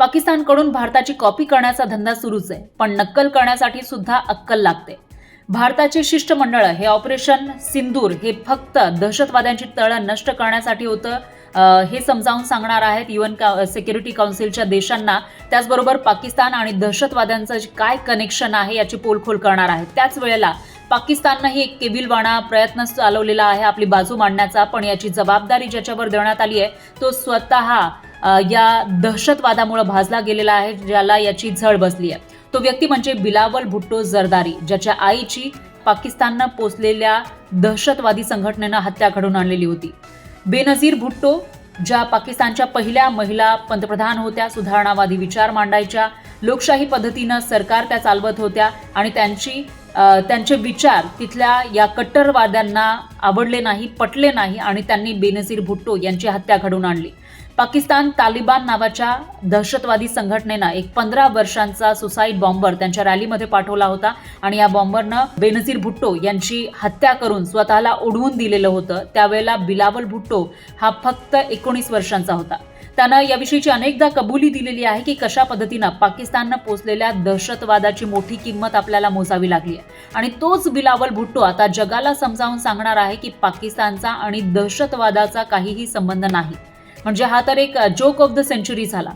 पाकिस्तानकडून भारताची कॉपी करण्याचा धंदा सुरूच आहे, पण नक्कल करण्यासाठी सुद्धा अक्कल लागते. भारताचे शिष्टमंडळ हे ऑपरेशन सिंदूर हे फक्त दहशतवाद्यांची तळं नष्ट करण्यासाठी होतं हे समजावून सांगणार आहेत UN सिक्युरिटी काउन्सिलच्या देशांना. त्याचबरोबर पाकिस्तान आणि दहशतवाद्यांचं काय कनेक्शन आहे याची पोलखोल करणार आहेत. त्याच वेळेला पाकिस्ताननंही एक केविलवाणा प्रयत्न चालवलेला आहे आपली बाजू मांडण्याचा, पण याची जबाबदारी ज्याच्यावर देण्यात आली आहे तो स्वतः या दहशतवादामुळे भाजला गेलेला आहे, ज्याला याची झळ बसली आहे. तो व्यक्ती म्हणजे बिलावल भुट्टो जरदारी, ज्याच्या आईची पाकिस्ताननं पोचलेल्या दहशतवादी संघटनेनं हत्या घडवून आणलेली होती. बेनजीर भुट्टो ज्या पाकिस्तानच्या पहिल्या महिला पंतप्रधान होत्या, सुधारणावादी विचार मांडायच्या, लोकशाही पद्धतीनं सरकार त्या चालवत होत्या आणि त्यांचे विचार तिथल्या या कट्टरवाद्यांना आवडले नाही, पटले नाही आणि त्यांनी बेनजीर भुट्टो यांची हत्या घडवून आणली. पाकिस्तान तालिबान नावाच्या दहशतवादी संघटनेनं एक 15 वर्षांचा सुसाईड बॉम्बर त्यांच्या रॅलीमध्ये पाठवला होता आणि या बॉम्बरनं बेनजीर भुट्टो यांची हत्या करून स्वतःला उडवून दिलेलं होतं. त्यावेळेला बिलावल भुट्टो हा फक्त 19 वर्षांचा होता. त्यानं याविषयीची अनेकदा कबुली दिलेली आहे की कशा पद्धतीनं पाकिस्ताननं पोचलेल्या दहशतवादाची मोठी किंमत आपल्याला मोजावी लागली आहे. आणि तोच बिलावल भुट्टो आता जगाला समजावून सांगणार आहे की पाकिस्तानचा आणि दहशतवादाचा काहीही संबंध नाही. म्हणजे हा तर एक जोक ऑफ द सेंचुरी झाला.